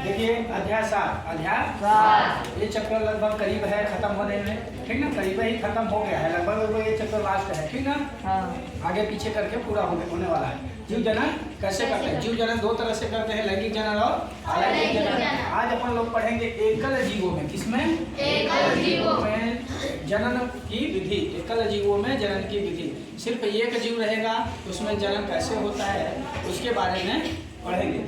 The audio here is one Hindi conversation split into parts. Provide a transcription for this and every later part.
देखिए अध्याय 7 अध्याय ये चक्र लगभग करीब है खत्म होने में, ठीक ना, करीब ही खत्म हो गया है लगभग ये चक्र लास्ट है, ठीक ना। आगे पीछे करके पूरा होने वाला है। जीव जनन कैसे करते हैं? जीव जनन दो तरह से करते हैं, लैंगिक जनन और अलैंगिक जनन। आज अपन लोग पढ़ेंगे एकल जीवों में। किसमें? एकल जीवों में जनन की विधि। एकल जीवों में जनन की विधि। सिर्फ एक जीव रहेगा, उसमें जनन कैसे होता है उसके बारे में पढ़ेंगे।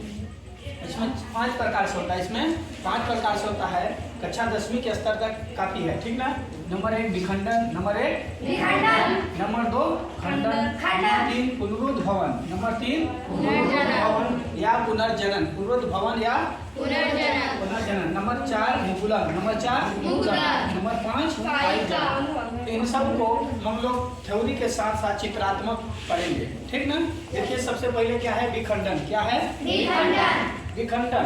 इसमें 5 प्रकार से होता है, इसमें 5 प्रकार से होता है। कक्षा 10वीं के स्तर तक काफी है, ठीक ना। नंबर 1 विखंडन, नंबर 1 विखंडन, नंबर 2 खंडन, नंबर 3 पुनरुद्भवन, नंबर 3 पुनरुद्भवन या पुनर्जनन, पुनरुद्भवन या पुनर्जनन, नंबर 4 मुकुलन, नंबर 4 मुकुलन, नंबर 5 पारिजन। इन सब को हम लोग थ्योरी के साथ साथ चित्रात्मक पढ़ेंगे, ठीक ना। देखिए सबसे पहले क्या है विखंडन। क्या है विखंडन? विखंडन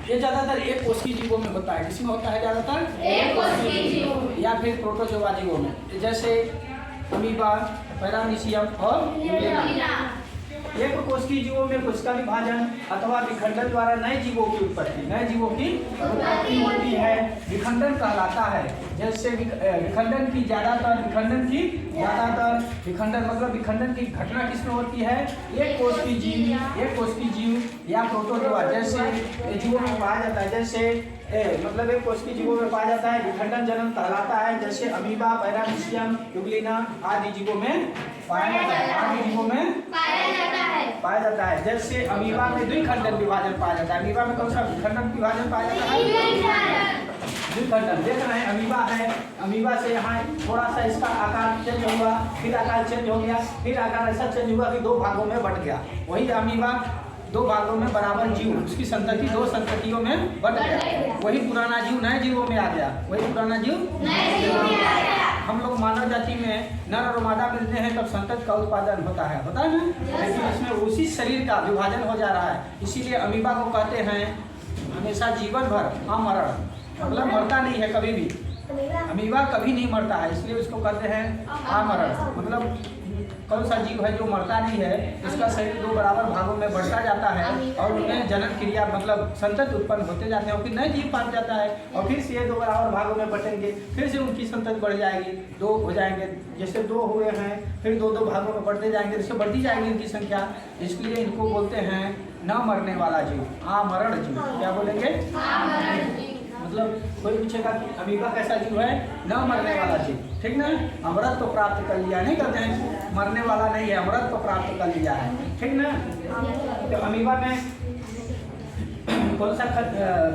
ये ज्यादातर एक कोशिकीय जीवों में होता है। किसमें होता है? ज्यादातर एक कोशिकीय जीवों या फिर प्रोटोजोआ जीवों में, जैसे अमीबा, पैरामीशियम और यूरेनिया। एक कोशिकीय जीवों में कोशिका विभाजन अथवा विखंडन द्वारा नए जीवों की उत्पत्ति, नए जीवों की उत्पत्ति होती है, विखंडन कहलाता है। जैसे विखंडन की ज्यादातर विखंडन मतलब विखंडन की घटना किसमें होती है? एक कोशिकीय जीव या प्रोटोजोआ जैसे जीवों में पाया जाता है। जैसे मतलब एक कोशिकीय जीवों में पाया जाता है, विखंडन जनन कहलाता है। जैसे अमीबा, पैरामीशियम, यूग्लिना आदि जीवों में पाया जाता है। आदि जीवों में पाया जाता है। जैसे अमीबा में द्विखंडन विभाजन पाया जाता है। अमीबा में कौन सा विखंडन विभाजन पाया जाता है? द्विखंडन। देख रहे हैं अमीबा है, अमीबा से यहाँ थोड़ा सा इसका आकार चेंज हुआ, फिर आकार चेंज हो गया, फिर आकार ऐसा चेंज हुआ कि 2 भागों में बट गया। वही अमीबा 2 भागों में बराबर जीव, उसकी संतति 2 संततियों में बट गया। वही पुराना जीव नए जीवों में आ गया। वही पुराना जीव नए जीवों में आ गया। हम लोग मानव जाति में नर और मादा मिलते हैं तब संतति का उत्पादन होता है ना। लेकिन इसमें उसी शरीर का विभाजन हो जा रहा है, इसीलिए अमीबा को कहते हैं हमेशा जीवन भर अमरण, मतलब मरता नहीं है कभी भी। अमीबा कभी नहीं मरता है, इसलिए उसको कहते हैं अमरण। मतलब कौन सा जीव है जो मरता नहीं है, इसका शरीर 2 बराबर भागों में बढ़ता जाता है और उनमें जनन क्रिया मतलब संतति उत्पन्न होते जाते हैं और फिर नए जीव पाया जाता है और फिर से ये 2 बराबर भागों में बटेंगे, फिर से उनकी संतति बढ़ जाएगी, 2 हो जाएंगे। जैसे 2 हुए हैं फिर 2-2 भागों में बढ़ते जाएंगे, जैसे बढ़ती जाएगी इनकी संख्या। इसलिए इनको बोलते हैं न मरने वाला जीव, आमरण जीव। क्या बोलेंगे? मतलब कोई पूछेगा कि अमीबा कैसा जीव है? न मरने वाला जीव, ठीक ना। अमृत तो प्राप्त कर लिया, नहीं कहते हैं मरने वाला नहीं है, अमृत तो प्राप्त कर लिया है, ठीक ना। तो अमीबा में कौन सा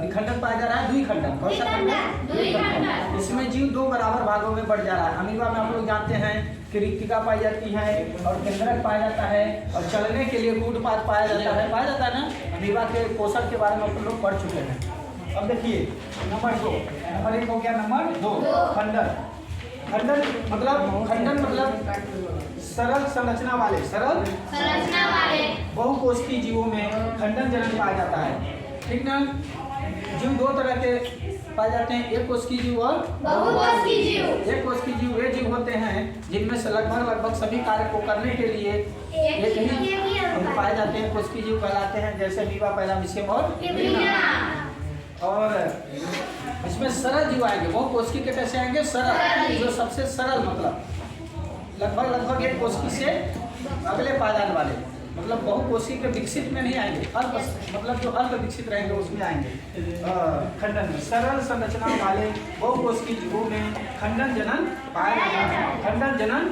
विखंडन पाया जा रहा है? द्विखंडन। कौन सा खंडन? इसमें जीव 2 बराबर भागों में बढ़ जा रहा है। अमीबा में हम लोग जानते हैं कि रिक्तिका पाई जाती है और केंद्रक पाया जाता है और चलने के लिए कूटपात पाया जाता है ना। अमीबा के पोषण के बारे में हम लोग पढ़ चुके हैं। अब देखिए नंबर 2, नंबर 1 हो गया, नंबर 2 खंडन। खंडन मतलब सरल संरचना वाले बहुकोशिकीय जीवों में खंडन जनन पाया जाता है, ठीक ना। जीव 2 तरह के पाए जाते हैं, एक कोशिकीय जीव और बहुकोशिकीय जीव। एक कोशिकीय जीव वे जीव होते हैं जिनमें से लगभग सभी कार्य को करने के लिए एक ही पाए जाते हैं, कोशिकीय जीव कहलाते हैं। जैसे अमीबा, पैरामीशियम और इसमें सरल जीव आएंगे। वो कोशिकी के कैसे आएंगे? सरल, जो सबसे सरल मतलब लगभग एक कोशिकी से अगले पायदान वाले, मतलब बहुकोशिकीय के विकसित में नहीं आएंगे, मतलब जो अल्प विकसित रहेंगे उसमें आएंगे। खंडन में सरल संरचना वाले बहुकोशिकीय जीवों में खंडन जनन पाया जाता है। खंडन जनन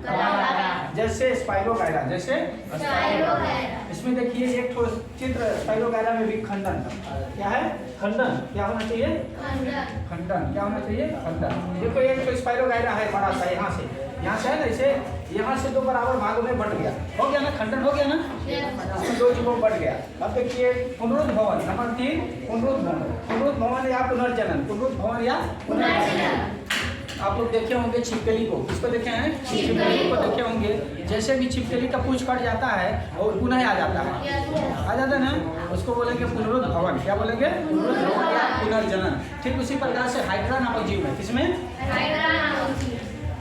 कहलाता है। जैसे स्पाइरोगायरा, इसमें देखिए एक तो चित्र स्पाइरोगायरा में भी खंडन क्या है? खंडन क्या होना चाहिए? खंडन क्या होना चाहिए? खंडन। देखो एक तो स्पाइरोगायरा है बड़ा सा, यहाँ से है ना, इसे यहाँ से 2 बराबर भागों में बढ़ गया, हो गया ना, खंडन हो गया ना, इसमें 2 जीवों बढ़ गया। अब देखिए पुनरुद्भवन, नंबर 3 पुनरुद्भवन या पुनर्जनन। आप लोग देखे होंगे छिपकली को, किसको देखे हैं? छिपकली को देखे होंगे। जैसे भी छिपकली का पूंछ कट जाता है और पुनः आ जाता है ना, उसको बोलेंगे पुनरुद्भवन। क्या बोलेंगे? पुनरुद्भवन या पुनर्जनन। ठीक उसी प्रकार से हाइड्रा नामक जीव है। किसमें?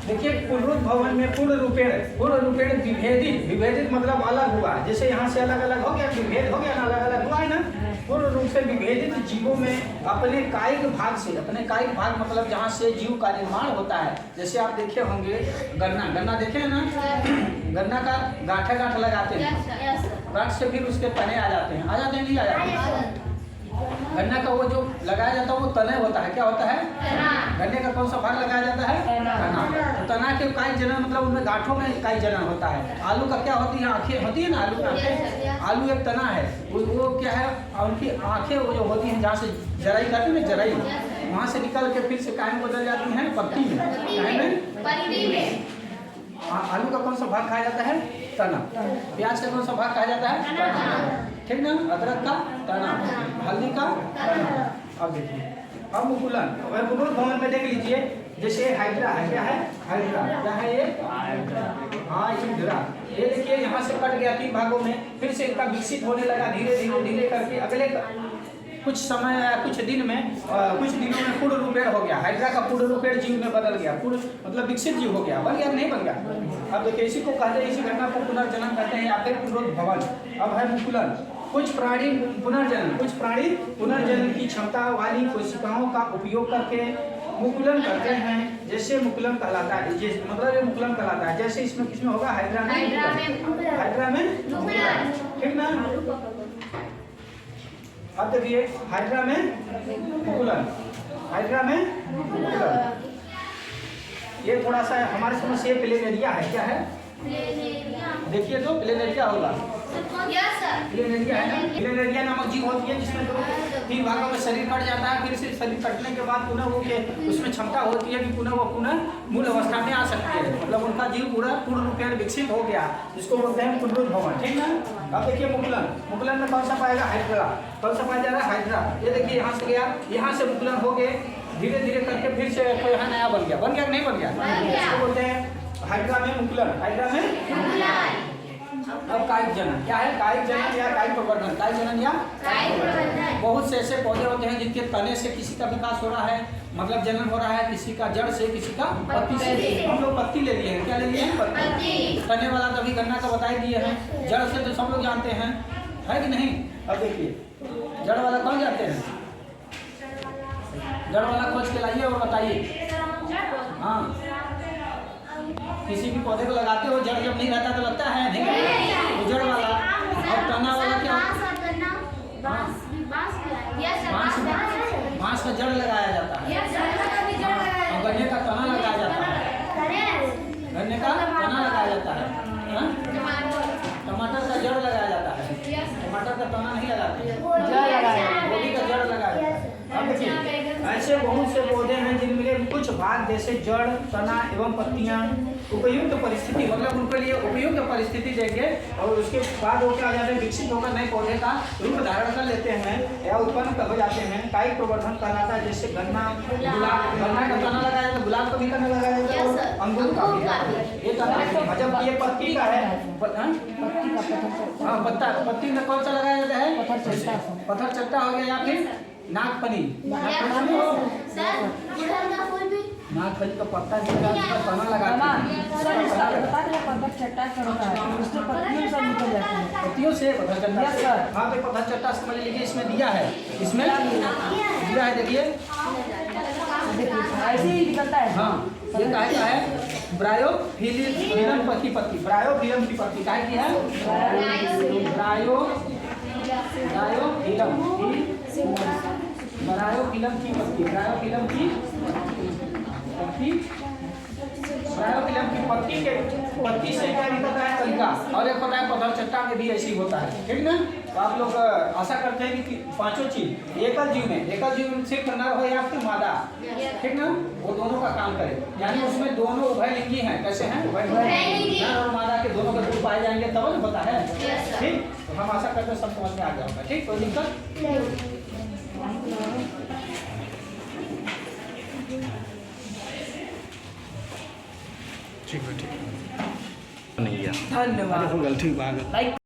देखिए पुनरुद्भवन में पूर्ण रूपेण विभेदित मतलब अलग हुआ। जैसे यहाँ से अलग अलग हो गया, विभेद हो गया ना, अलग अलग हुआ है ना। पूर्ण रूप से विभेदित जीवों में अपने कायिक भाग से, अपने कायिक भाग मतलब जहाँ से जीव का निर्माण होता है। जैसे आप देखे होंगे गन्ना देखे हैं ना, गन्ना का गांठ लगाते हैं, गांठ से फिर उसके तने आ जाते हैं, नहीं आ जाते हैं। गन्ना का वो जो लगाया जाता है वो तने होता है, क्या होता है? गन्ने का कौन सा भाग लगाया जाता है? तना। तो तना के काई जनन मतलब उनमें गांठों में काई जनन होता है। आलू का क्या होती है? आंखें होती है ना, आलू की आंखें। आलू एक तना है, वो क्या है, उनकी आंखें वो जो होती हैं जहाँ से जराई करते हैं ना, जराई वहाँ से निकल के फिर से काय में बदल जाती हैं पत्ती में। काय में आलू का कौन सा भाग खाया जाता है? तना। प्याज का कौन सा भाग खाया जाता है? तना। ठीक ना, अदरक का तना, हल्दी का तना। अब देखिए, अब मुकुलन भवन में देख लीजिए, जैसे हाइड्रा है, क्या है? हाइड्रा, क्या है ये? हाइड्रा। ये देखिए यहाँ से कट गया 3 भागों में, फिर से इनका विकसित होने लगा धीरे करके। अगले कुछ समय, कुछ दिनों में पूर्ण रूपेण हो गया। हाइड्रा का पूर्ण रूपेण जीव में बदल गया, पूर्ण मतलब विकसित जीव हो गया। बन गया नहीं बन गया? अब देखिए, इसी को कहते हैं, इसी घटना को पुनर्जन्म कहते हैं या फिर पुनरुद्भवन। अब है मुकुलन। कुछ प्राणी पुनर्जन्म की क्षमता वाली कोशिकाओं का उपयोग करके मुकुलन करते हैं। जैसे मुकुलन कहलाता है, मतलब ये मुकुलन कहलाता है। जैसे इसमें किसमें होगा? हाइड्रा में ठीक ना। अब देखिए, हाइड्रा में मुकुलन, ये थोड़ा सा हमारे समझ से प्लेनेरिया है। क्या है? देखिए तो प्लेनेरिया होगा, प्लेनेरिया है ना। प्लेनेरिया नामक जीव होती है जिसमें 3 भागों में शरीर कट जाता है, फिर से शरीर कटने के बाद पुनः वो उसमें क्षमता होती है कि पुनः मूल अवस्था में आ सकती है। मतलब उनका जीव पूर्ण रूप में विकसित हो गया, जिसको बोलते हैं पुनरुद्भवन। ठीक ना। अब देखिए मुकुलन में कौन सा पाएगा? हाइड्रा। कौन सा पाया जा रहा है? हाइड्रा। ये देखिए यहाँ से गया, यहाँ से मुकुलन हो गए, धीरे करके फिर से कोई यहाँ नया बन गया कि नहीं बन गया? इसको बोलते हैं हाइड्रा में मुकुलन, हाइड्रा में। अब कायिक जनन क्या है? कायिक जनन या कायिक प्रवर्धन। कायिक जनन या बहुत से ऐसे पौधे होते हैं जिनके तने से किसी का विकास हो रहा है, मतलब जनन हो रहा है, किसी का जड़ से, किसी का पत्ती से। हम लोग पत्ती ले लिए हैं, क्या ले लिए हैं? पत्ती। तने वाला तो अभी गन्ना का बता ही दिए हैं, जड़ से तो सब लोग जानते हैं, है कि नहीं? अब देखिए, जड़ वाला कौन जानते हैं? जड़ वाला खोज के लाइए और बताइए। हाँ, किसी भी पौधे को लगाते हो, जड़ जब नहीं रहता तो लगता है नहीं, तो जड़ वाला। और तना वाला क्या? बांस का जड़ लगाया जाता है, और गन्ने का तना लगाया जाता है, गन्ने का तना लगाया जाता है। टमाटर का जड़ लगाया जाता है, टमाटर का तना नहीं लगाते, गोभी का जड़ लगाया जाता है। अब देखिए, ऐसे बहुत से पौधे हैं जिनमें कुछ भाग जैसे जड़, तना एवं पत्तियां उपयुक्त परिस्थिति, मतलब उनके लिए उपयुक्त परिस्थिति देंगे और उसके बाद वो क्या हो जाते हैं? विकसित होकर नए पौधे का रूप धारण कर लेते हैं या उत्पन्न हो जाते हैं। कायिक प्रवर्धन कहलाता है। जैसे गन्ना का तना लगाया तो गुलाब का भी तना लगाया जाता है, और अंगूर का भी। ये तना जब ये पत्ती का है, हाँ पत्ती में कौन सा लगाया जाता है? पत्थर चट्टा हो गया या फिर नागफनी। नागफनी का पत्ता तना लगाते हैं, पत्तियों से पत्थर चट्टा। हाँ तो पत्थर चट्टा समझ लीजिए, इसमें दिया है, इसमें दिया है। देखिए ऐसे ही निकलता है। हाँ, ये काहे का है? ब्रायोफिलम की पत्ती, ब्रायोफिलम की पत्ती काहे की है? ब्रायोफिलम की पत्ती, ब्रायोफिलम की पत्ती के पत्ती से क्या निकलता है? कलिका। और एक होता है पत्थर चट्टा में भी ऐसी होता है। ठीक ना। तो आप लोग आशा करते हैं कि 5 चीज एकल जीव में सिर्फ नर हो या फिर मादा, ठीक ना, वो दोनों का काम करे। यानी उसमें दोनों उभयलिंगी हैं। कैसे हैं? उभयलिंगी। नर और मादा के दोनों का रूप पाए जाएंगे तब ना पता है। ठीक, तो हम आशा करते हैं सब समझ में आ गया होगा। ठीक, कोई दिक्कत? ठीक है, ठीक नहीं, धन्यवाद।